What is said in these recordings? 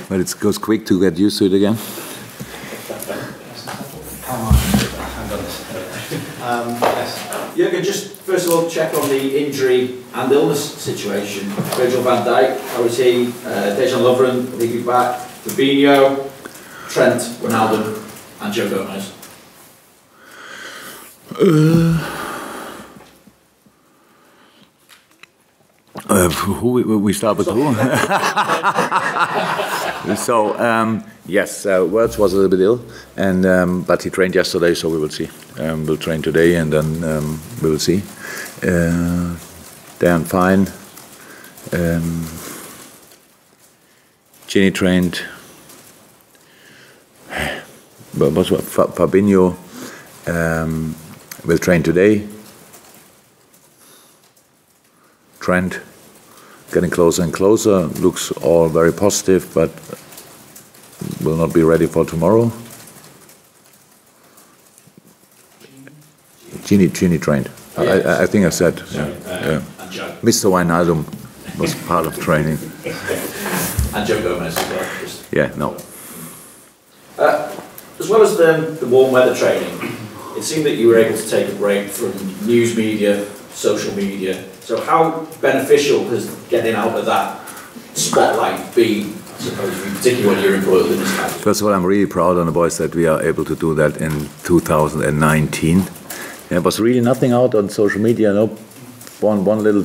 but it goes quick to get used to it again. Jurgen, just first of all check on the injury and illness situation. Virgil van Dijk, how is he? Dejan Lovren, I think he's back. Fabinho, Trent, Ronaldo, and Joe Gomez. We start with who? So yes, Wirtz was a little bit ill, and but he trained yesterday, so we will see. We'll train today, and then we will see. Dan fine. Ginny trained. But Fabinho will train today. Trent getting closer and closer, looks all very positive, but will not be ready for tomorrow. Gini trained. I think I said. Yeah. Mr. Wijnaldum was part of training. And Joe Gomez as well. Yeah, no. As well as the warm weather training, it seemed that you were able to take a break from news media, social media. So how beneficial has getting out of that spotlight been, I suppose, particularly when you're employed in this country? First of all, I'm really proud on the boys that we are able to do that in 2019. There was really nothing out on social media. No, one little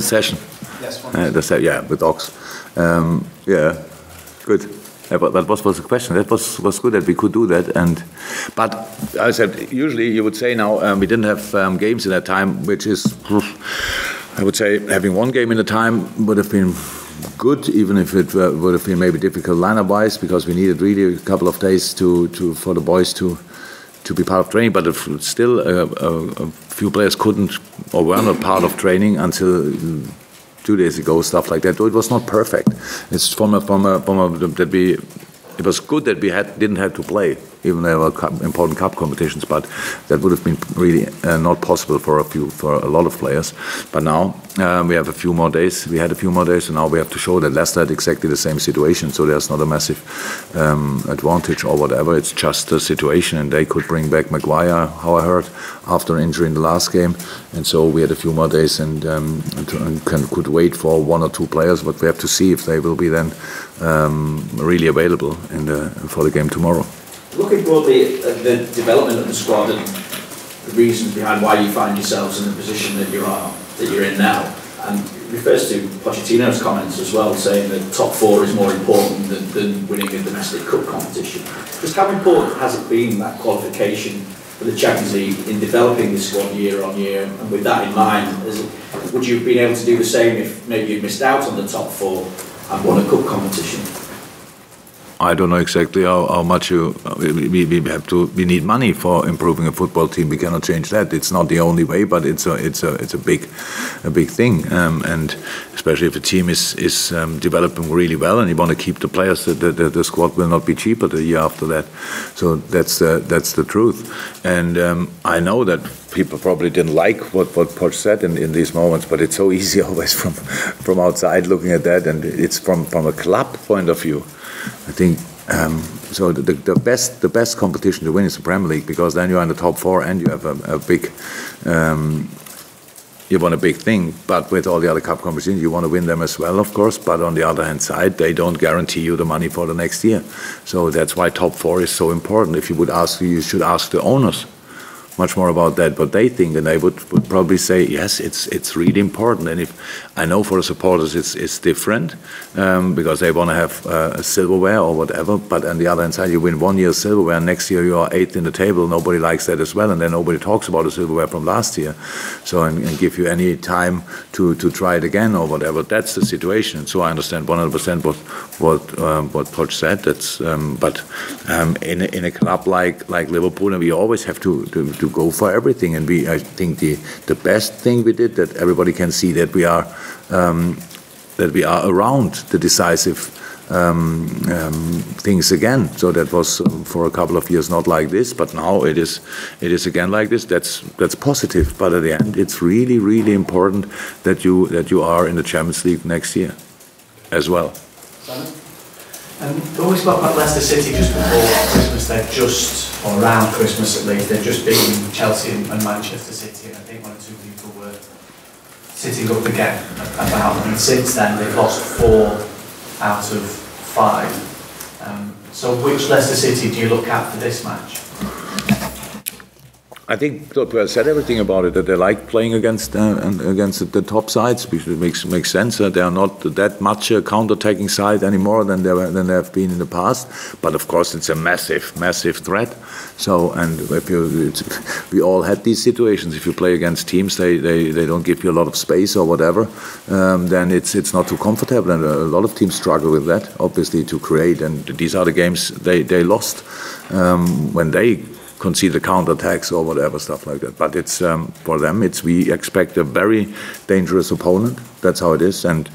session. Yes, one. Yeah, with Ox. Yeah, good. But that was the question. That was good that we could do that. But I said, usually you would say now we didn't have games in that time, which is, I would say, having one game in a time would have been good, even if it would have been maybe difficult lineup-wise, because we needed really a couple of days for the boys to be part of training. But still, a few players couldn't or were not part of training until 2 days ago, stuff like that. So it was not perfect. It's it was good that we didn't have to play, even though there were important cup competitions. But that would have been really not possible for a lot of players. But now we have a few more days. We had a few more days, and now we have to show that Leicester had exactly the same situation. So there's not a massive advantage or whatever. It's just a situation, and they could bring back Maguire, how I heard, after injury in the last game. And so we had a few more days, and could wait for one or two players. But we have to see if they will be then really available for the game tomorrow. Looking broadly at the development of the squad and the reasons behind why you find yourselves in the position that you're in now, and it refers to Pochettino's comments as well, saying that top four is more important than winning a domestic cup competition. Just how important has it been, that qualification for the Champions League, in developing the squad year on year? And with that in mind, would you have been able to do the same if maybe you'd missed out on the top four and won a cup competition? I don't know exactly how much we need money for improving a football team. We cannot change that. It's not the only way, but it's a big thing. And especially if the team is developing really well, and you want to keep the players, the squad will not be cheaper the year after that. So that's the truth. And I know that people probably didn't like what Poch said in these moments, but it's so easy always from outside looking at that, and it's from a club point of view. I think so. The best competition to win is the Premier League, because then you are in the top four and you have a big. You want a big thing, but with all the other cup competitions, you want to win them as well, of course. But on the other hand side, they don't guarantee you the money for the next year. So that's why top four is so important. If you should ask the owners much more about that, what they think, and they would probably say, yes, it's really important. And if I know for the supporters it's different, because they want to have silverware or whatever, but on the other hand side, you win 1 year silverware, next year you are 8th in the table, nobody likes that as well, and then nobody talks about the silverware from last year. So, and give you any time to try it again or whatever. That's the situation. So I understand 100% what Poch said. That's but in a club like Liverpool, and we always have to go for everything. And I think the best thing we did, that everybody can see that we are around the decisive things again. So that was for a couple of years not like this, but now it is again like this. That's positive. But at the end, it's really, really important that you are in the Champions League next year as well. When we spoke about Leicester City just before Christmas, or around Christmas at least, they'd just beaten Chelsea and Manchester City, and I think 1 or 2 people were sitting up again about them. And since then, they've lost 4 out of 5. So which Leicester City do you look at for this match? I think Klopp said everything about it, that they like playing against the top sides, because it makes sense. They are not that much a counter-attacking side anymore than they have been in the past. But of course, it's a massive threat. So, and we all had these situations. If you play against teams, they don't give you a lot of space or whatever, then it's not too comfortable. And a lot of teams struggle with that, obviously, to create. And these are the games they lost when they concede the counter-attacks or whatever, stuff like that. But it's for them, we expect a very dangerous opponent. That's how it is, and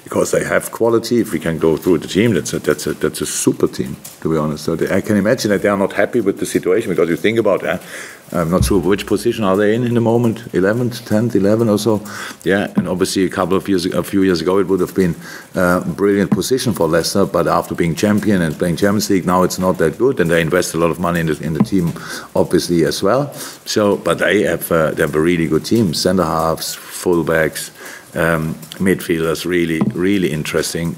because they have quality, if we can go through the team, that's a super team, to be honest. So I can imagine that they are not happy with the situation, because you think about that. I'm not sure which position are they in the moment, 11th, 10th, 11th or so. Yeah, and obviously a few years ago, it would have been a brilliant position for Leicester, but after being champion and playing Champions League, now it's not that good, and they invest a lot of money in the team, obviously, as well. So, but they have a really good team, centre halves, full-backs, midfielders, really interesting,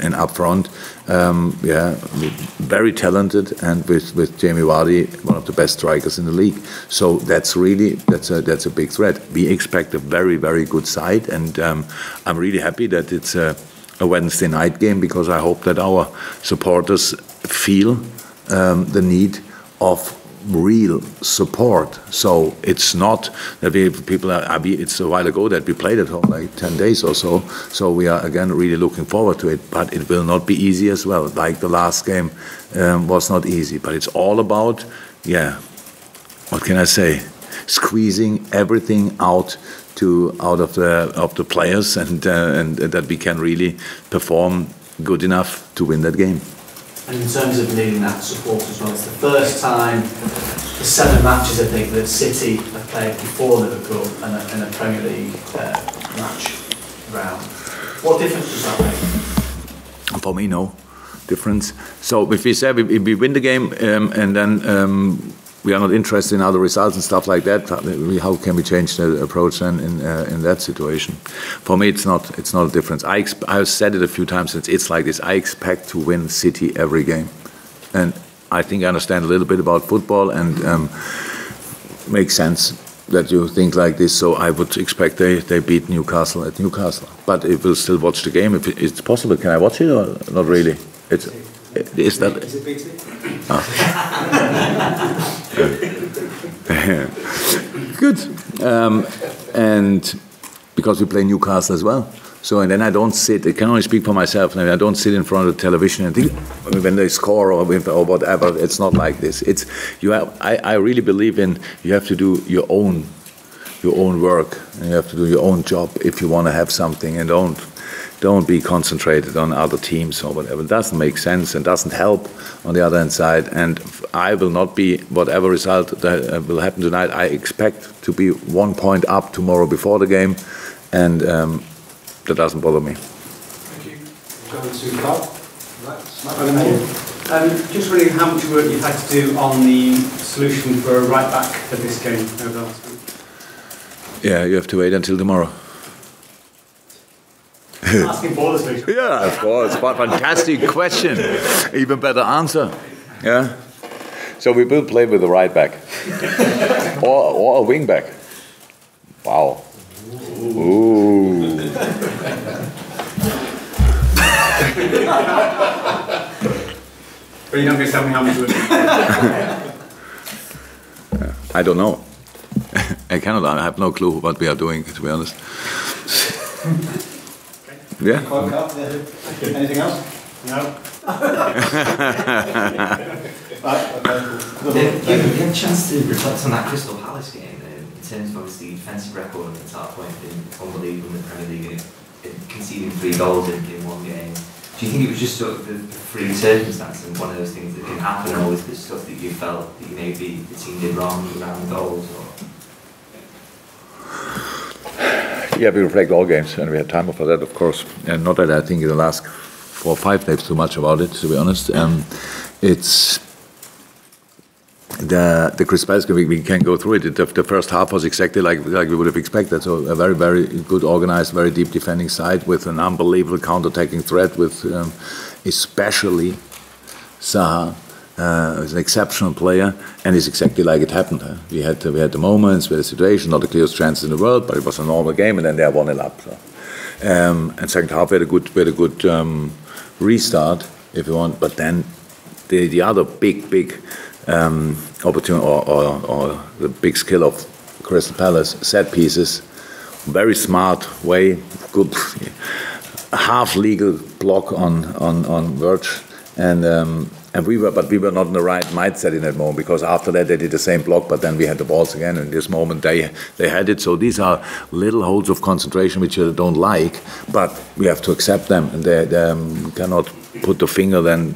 and up front, very talented, and with Jamie Vardy, one of the best strikers in the league. So that's a big threat. We expect a very good side, and I'm really happy that it's a Wednesday night game, because I hope that our supporters feel the need of real support. So it's not that it's a while ago that we played at home, like 10 days or so. So we are again really looking forward to it, but it will not be easy as well. Like the last game was not easy, but it's all about, what can I say? Squeezing everything out of the players, and that we can really perform good enough to win that game. And in terms of needing that support as well, it's the first time, the 7 matches I think that City have played before Liverpool in a Premier League match round. What difference does that make? For me, no difference. So if we say we win the game, and then we are not interested in other results and stuff like that, how can we change the approach then in that situation? For me, it's not a difference. I've said it a few times, it's like this. I expect to win City every game, and I think I understand a little bit about football, and makes sense that you think like this. So I would expect they beat Newcastle at Newcastle, but if we'll still watch the game, if it's possible. Can I watch it or not really? Is it BT? Oh. Good. And because we play Newcastle as well. So, and then I don't sit, I can only speak for myself, I don't sit in front of the television and think when they score or whatever. It's not like this. I really believe in, you have to do your own work, and you have to do your own job if you want to have something, and don't be concentrated on other teams or whatever. It doesn't make sense and doesn't help on the other hand side. And I will not be, whatever result that will happen tonight, I expect to be 1 point up tomorrow before the game, and that doesn't bother me. Thank you. Going to Carl. Right, just wondering how much work you've had to do on the solution for a right back for this game over the last week. Yeah, you have to wait until tomorrow. Asking for the solution. Yeah, of course. Fantastic question. Even better answer. Yeah. So we will play with a right back or a wing back. Wow. Ooh. But you're not going to tell me how much work. I don't know. I cannot. I have no clue what we are doing, to be honest. Yeah. Anything else? No. You had a chance to reflect on that Crystal Palace game in terms of obviously defensive record at the top point, been unbelievable in the Premier League, conceding 3 goals in 1 game. Do you think it was just sort of the free circumstance and one of those things that can happen, or was there stuff that you felt that maybe the team did wrong around the goals? Or? Yeah, we reflect all games, and we had time for that, of course. And not that I think in the last 4 or 5 days too much about it, to be honest. It's the Crystal Palace game. We can go through it. The first half was exactly like we would have expected. So a very, very good organized, very deep defending side with an unbelievable counter-attacking threat with especially Zaha. Is an exceptional player, and it's exactly like it happened. We had the moments, we had the situation, not the clearest chance in the world, but it was a normal game, and then they are 1-0 up. So. And second half we had a good restart, if you want. But then the other big opportunity or the big skill of Crystal Palace, set pieces, very smart way, good half legal block on Verge, and we were not in the right mindset in that moment, because after that they did the same block, but then we had the balls again. And in this moment they had it. So these are little holes of concentration which I don't like, but we have to accept them, and they cannot put the finger then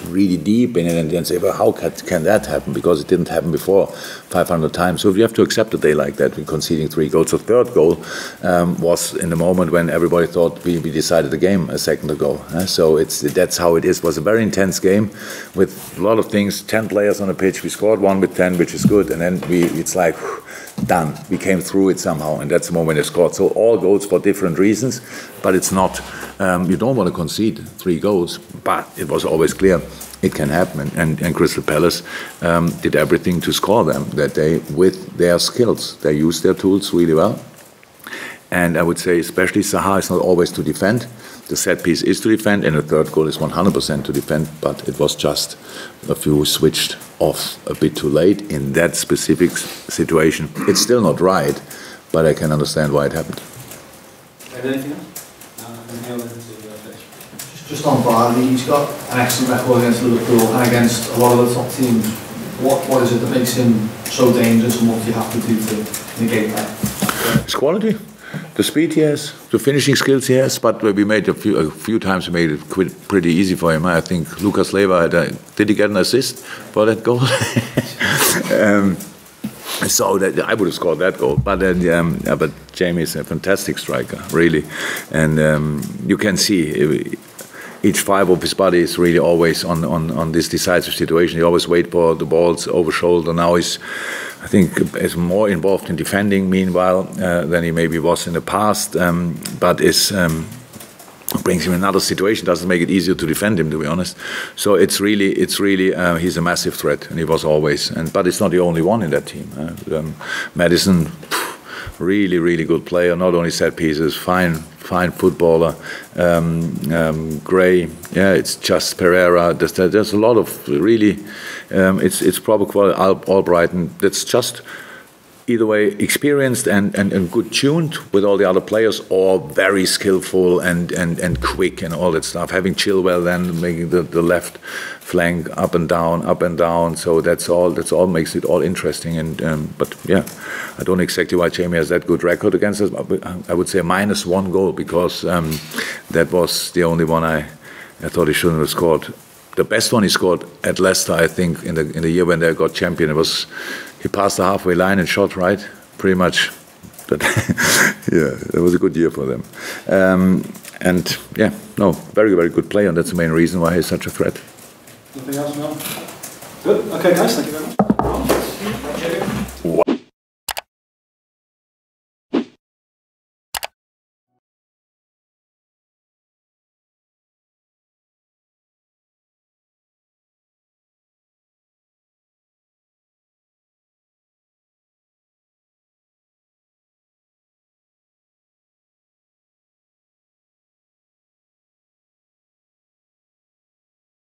really deep in it and then say, well, how can that happen? Because it didn't happen before 500 times. So you have to accept a day like that. We're conceding 3 goals. The third goal was in the moment when everybody thought we decided the game a second ago. So that's how it is. It was a very intense game with a lot of things. 10 players on the pitch. We scored 1 with 10, which is good. And then it's like done. We came through it somehow, and that's the moment they scored. So all goals for different reasons, but it's not. You don't want to concede 3 goals, but it was always clear it can happen. And Crystal Palace did everything to score them that day with their skills. They used their tools really well. And I would say especially Zaha is not always to defend. The set piece is to defend, and the third goal is 100% to defend, but it was just a few switched off a bit too late in that specific situation. It's still not right, but I can understand why it happened. Anything else? Just on Vardy, he's got an excellent record against Liverpool and against a lot of the top teams. What is it that makes him so dangerous, and what do you have to do to negate that? His quality, the speed he has, the finishing skills he has. But we made a few times we made it pretty easy for him. I think Lucas Leiva did he get an assist for that goal? So that I would have scored that goal, but but Jamie is a fantastic striker, really, and you can see each fibre of his body is really always on this decisive situation. He always wait for the balls over shoulder. Now he's, I think, is more involved in defending. Meanwhile, than he maybe was in the past, but is. Brings him in another situation, doesn't make it easier to defend him, to be honest. So it's really he's a massive threat, and he was always. But it's not the only one in that team. Maddison, really good player. Not only set pieces, fine footballer. Gray, yeah, it's just Pereira. There's a lot of really. It's proper quality. Albrighton. That's just. Either way, experienced and good tuned with all the other players, or very skillful and quick and all that stuff. Having Chilwell then making the left flank up and down. So that's all makes it all interesting. But yeah, I don't know exactly why Jamie has that good record against us. I would say -1 goal, because that was the only one I thought he shouldn't have scored. The best one he scored at Leicester, I think, in the year when they got champion. It was. He passed the halfway line and shot right, pretty much. But yeah, it was a good year for them. And yeah, no, very good player, and that's the main reason why he's such a threat. Nothing else, no? Good. Okay, guys, thank you very much.